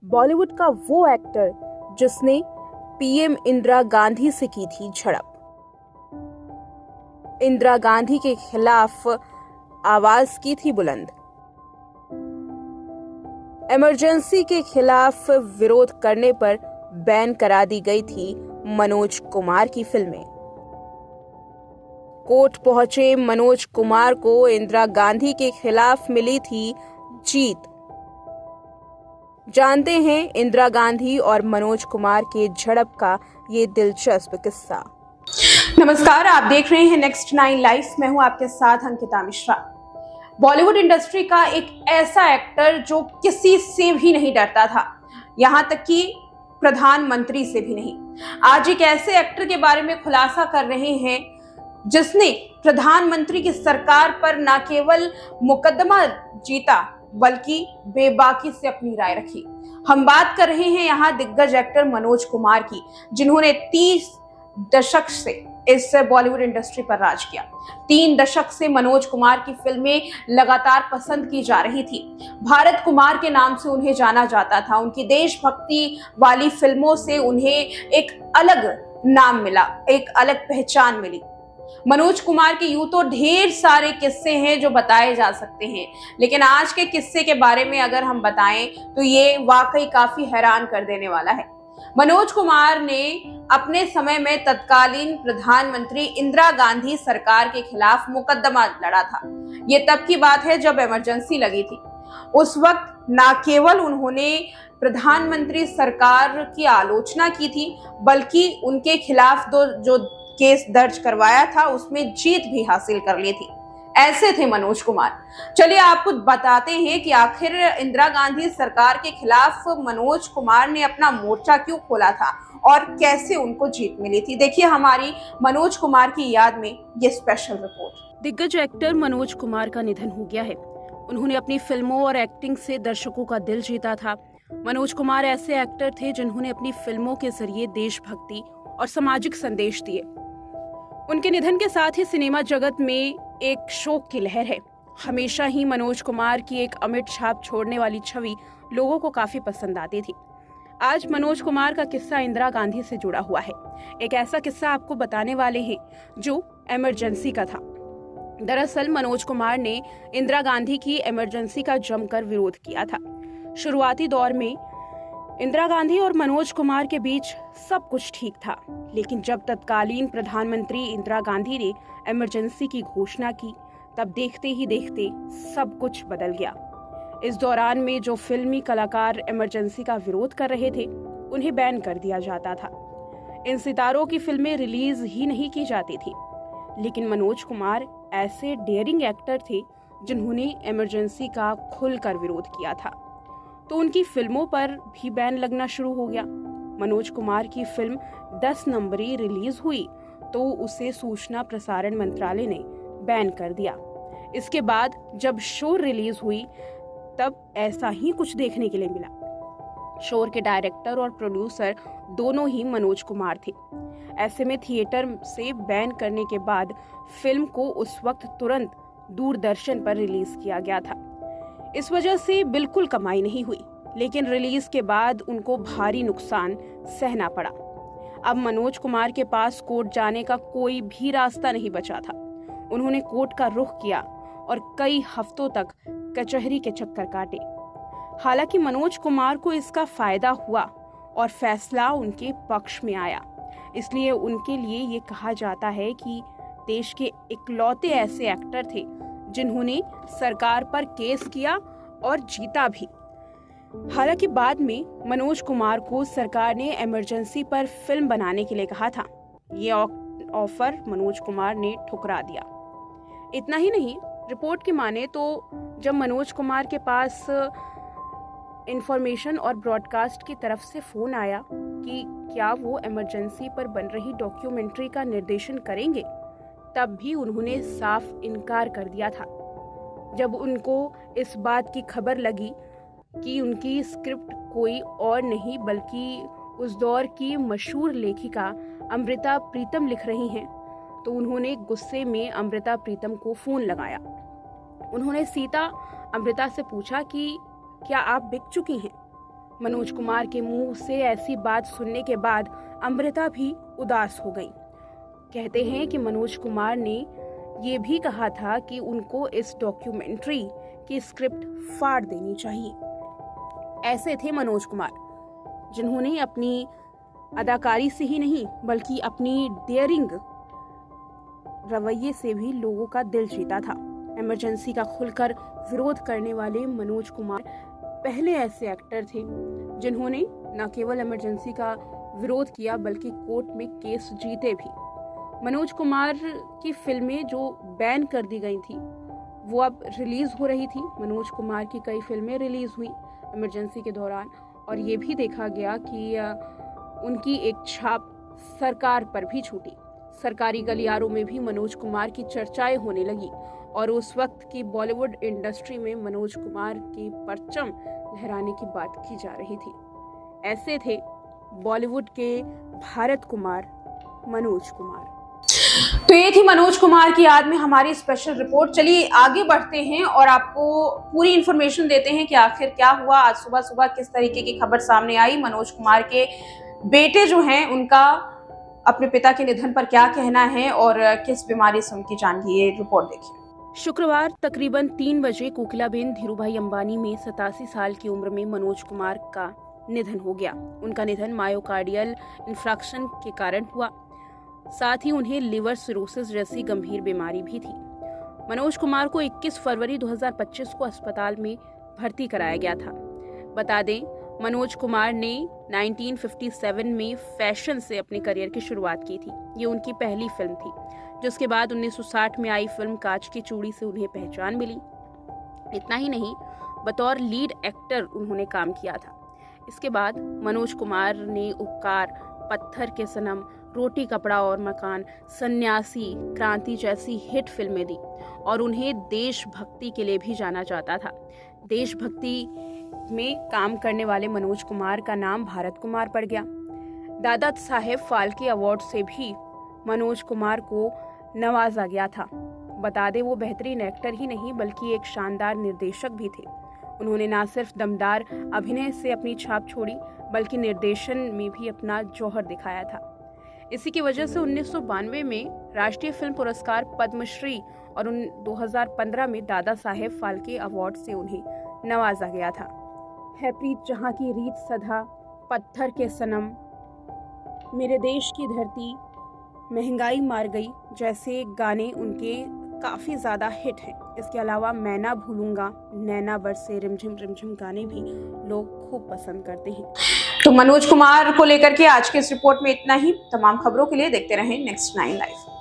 बॉलीवुड का वो एक्टर जिसने पीएम इंदिरा गांधी से की थी झड़प। इंदिरा गांधी के खिलाफ आवाज की थी बुलंद। इमरजेंसी के खिलाफ विरोध करने पर बैन करा दी गई थी मनोज कुमार की फिल्में। कोर्ट पहुंचे मनोज कुमार को इंदिरा गांधी के खिलाफ मिली थी जीत। जानते हैं इंदिरा गांधी और मनोज कुमार के झड़प का ये दिलचस्प किस्सा। नमस्कार, आप देख रहे हैं नेक्स्ट 9 लाइव। मैं हूं आपके साथ अंकिता मिश्रा। बॉलीवुड इंडस्ट्री का एक ऐसा एक्टर जो किसी से भी नहीं डरता था, यहां तक कि प्रधानमंत्री से भी नहीं। आज एक ऐसे एक्टर के बारे में खुलासा कर रहे हैं जिसने प्रधानमंत्री की सरकार पर न केवल मुकदमा जीता बल्कि बेबाकी से अपनी राय रखी। हम बात कर रहे हैं यहाँ दिग्गज एक्टर मनोज कुमार की, जिन्होंने 30 दशक से इस बॉलीवुड इंडस्ट्री पर राज किया। 3 दशक से मनोज कुमार की फिल्में लगातार पसंद की जा रही थी। भारत कुमार के नाम से उन्हें जाना जाता था। उनकी देशभक्ति वाली फिल्मों से उन्हें एक अलग नाम मिला, एक अलग पहचान मिली। मनोज कुमार के यूं तो ढेर सारे किस्से हैं जो बताए जा सकते हैं, लेकिन आज के किस्से के बारे में अगर हम बताएं तो ये वाकई काफी हैरान कर देने वाला है। मनोज कुमार ने अपने समय में तत्कालीन प्रधानमंत्री इंदिरा गांधी सरकार के खिलाफ मुकदमा लड़ा था। ये तब की बात है जब इमरजेंसी लगी थी। उस वक्त न केवल उन्होंने प्रधानमंत्री सरकार की आलोचना की थी, बल्कि उनके खिलाफ जो केस दर्ज करवाया था उसमें जीत भी हासिल कर ली थी। ऐसे थे मनोज कुमार। चलिए आपको बताते हैं कि आखिर इंदिरा गांधी सरकार के खिलाफ मनोज कुमार ने अपना मोर्चा क्यों खोला था और कैसे उनको जीत मिली थी। देखिए हमारी मनोज कुमार की याद में ये स्पेशल रिपोर्ट। दिग्गज एक्टर मनोज कुमार का निधन हो गया है। उन्होंने अपनी फिल्मों और एक्टिंग से दर्शकों का दिल जीता था। मनोज कुमार ऐसे एक्टर थे जिन्होंने अपनी फिल्मों के जरिए देशभक्ति और सामाजिक संदेश दिए। उनके निधन के साथ ही सिनेमा जगत में एक शोक की लहर है। हमेशा ही मनोज कुमार की एक अमिट छाप छोड़ने वाली छवि लोगों को काफी पसंद आती थी। आज मनोज कुमार का किस्सा इंदिरा गांधी से जुड़ा हुआ है। एक ऐसा किस्सा आपको बताने वाले हैं जो इमरजेंसी का था। दरअसल मनोज कुमार ने इंदिरा गांधी की इमरजेंसी का जमकर विरोध किया था। शुरुआती दौर में इंदिरा गांधी और मनोज कुमार के बीच सब कुछ ठीक था, लेकिन जब तत्कालीन प्रधानमंत्री इंदिरा गांधी ने इमरजेंसी की घोषणा की, तब देखते ही देखते सब कुछ बदल गया। इस दौरान में जो फिल्मी कलाकार इमरजेंसी का विरोध कर रहे थे, उन्हें बैन कर दिया जाता था। इन सितारों की फिल्में रिलीज ही नहीं की जाती थी। लेकिन मनोज कुमार ऐसे डेयरिंग एक्टर थे जिन्होंने इमरजेंसी का खुलकर विरोध किया था, तो उनकी फिल्मों पर भी बैन लगना शुरू हो गया। मनोज कुमार की फिल्म 10 नंबरी रिलीज हुई तो उसे सूचना प्रसारण मंत्रालय ने बैन कर दिया। इसके बाद जब शोर रिलीज हुई तब ऐसा ही कुछ देखने के लिए मिला। शोर के डायरेक्टर और प्रोड्यूसर दोनों ही मनोज कुमार थे। ऐसे में थिएटर से बैन करने के बाद फिल्म को उस वक्त तुरंत दूरदर्शन पर रिलीज किया गया था। इस वजह से बिल्कुल कमाई नहीं हुई, लेकिन रिलीज के बाद उनको भारी नुकसान सहना पड़ा। अब मनोज कुमार के पास कोर्ट जाने का कोई भी रास्ता नहीं बचा था। उन्होंने कोर्ट का रुख किया और कई हफ्तों तक कचहरी के चक्कर काटे। हालांकि मनोज कुमार को इसका फायदा हुआ और फैसला उनके पक्ष में आया। इसलिए उनके लिए ये कहा जाता है कि देश के इकलौते ऐसे एक्टर थे जिन्होंने सरकार पर केस किया और जीता भी। हालांकि बाद में मनोज कुमार को सरकार ने इमरजेंसी पर फिल्म बनाने के लिए कहा था। ये ऑफर मनोज कुमार ने ठुकरा दिया। इतना ही नहीं, रिपोर्ट की माने तो जब मनोज कुमार के पास इंफॉर्मेशन और ब्रॉडकास्ट की तरफ से फोन आया कि क्या वो इमरजेंसी पर बन रही डॉक्यूमेंट्री का निर्देशन करेंगे, तब भी उन्होंने साफ इनकार कर दिया था। जब उनको इस बात की खबर लगी कि उनकी स्क्रिप्ट कोई और नहीं बल्कि उस दौर की मशहूर लेखिका अमृता प्रीतम लिख रही हैं, तो उन्होंने गुस्से में अमृता प्रीतम को फोन लगाया। उन्होंने सीता अमृता से पूछा कि क्या आप बिक चुकी हैं? मनोज कुमार के मुंह से ऐसी बात सुनने के बाद अमृता भी उदास हो गई। कहते हैं कि मनोज कुमार ने ये भी कहा था कि उनको इस डॉक्यूमेंट्री की स्क्रिप्ट फाड़ देनी चाहिए। ऐसे थे मनोज कुमार, जिन्होंने अपनी अदाकारी से ही नहीं बल्कि अपनी डेयरिंग रवैये से भी लोगों का दिल जीता था। इमरजेंसी का खुलकर विरोध करने वाले मनोज कुमार पहले ऐसे एक्टर थे जिन्होंने न केवल इमरजेंसी का विरोध किया बल्कि कोर्ट में केस जीते भी। मनोज कुमार की फिल्में जो बैन कर दी गई थी वो अब रिलीज हो रही थी। मनोज कुमार की कई फिल्में रिलीज हुई इमरजेंसी के दौरान और ये भी देखा गया कि उनकी एक छाप सरकार पर भी छूटी। सरकारी गलियारों में भी मनोज कुमार की चर्चाएं होने लगी और उस वक्त की बॉलीवुड इंडस्ट्री में मनोज कुमार की परचम लहराने की बात की जा रही थी। ऐसे थे बॉलीवुड के भारत कुमार, मनोज कुमार। तो ये थी मनोज कुमार की याद में हमारी स्पेशल रिपोर्ट। चलिए आगे बढ़ते हैं और आपको पूरी इंफॉर्मेशन देते हैं कि आखिर क्या हुआ। आज सुबह सुबह किस तरीके की खबर सामने आई, मनोज कुमार के बेटे जो हैं उनका अपने पिता के निधन पर क्या कहना है और किस बीमारी से उनकी जान गई, ये रिपोर्ट देखिए। शुक्रवार तकरीबन 3 बजे कोकिलाबेन धीरूभाई अंबानी में 87 साल की उम्र में मनोज कुमार का निधन हो गया। उनका निधन मायोकार्डियल इंफ्राक्शन के कारण हुआ। साथ ही उन्हें लिवर सिरोसिस जैसी गंभीर बीमारी भी थी। मनोज कुमार को 21 फरवरी 2025 को अस्पताल में भर्ती कराया गया था। बता दें, मनोज कुमार ने 1957 में फैशन से अपने करियर की शुरुआत की थी। ये उनकी पहली फिल्म थी, जिसके बाद 1960 में आई फिल्म कांच की चूड़ी से उन्हें पहचान मिली। इतना ही नहीं, बतौर लीड एक्टर उन्होंने काम किया था। इसके बाद मनोज कुमार ने उपकार, पत्थर के सनम, रोटी कपड़ा और मकान, सन्यासी, क्रांति जैसी हिट फिल्में दी और उन्हें देशभक्ति के लिए भी जाना जाता था। देशभक्ति में काम करने वाले मनोज कुमार का नाम भारत कुमार पड़ गया। दादा साहेब फाल्के अवार्ड से भी मनोज कुमार को नवाजा गया था। बता दें, वो बेहतरीन एक्टर ही नहीं बल्कि एक शानदार निर्देशक भी थे। उन्होंने न सिर्फ दमदार अभिनय से अपनी छाप छोड़ी बल्कि निर्देशन में भी अपना जौहर दिखाया था। इसी की वजह से 1992 में राष्ट्रीय फिल्म पुरस्कार पद्मश्री और 2015 में दादा साहेब फाल्के अवार्ड से उन्हें नवाजा गया था। है प्रीत जहाँ की रीत सदा, पत्थर के सनम, मेरे देश की धरती, महंगाई मार गई जैसे गाने उनके काफ़ी ज़्यादा हिट हैं। इसके अलावा मैं ना भूलूंगा, नैना बरसे, रिमझिम रिमझिम गाने भी लोग खूब पसंद करते हैं। तो मनोज कुमार को लेकर के आज के इस रिपोर्ट में इतना ही। तमाम खबरों के लिए देखते रहें नेक्स्ट 9 लाइव।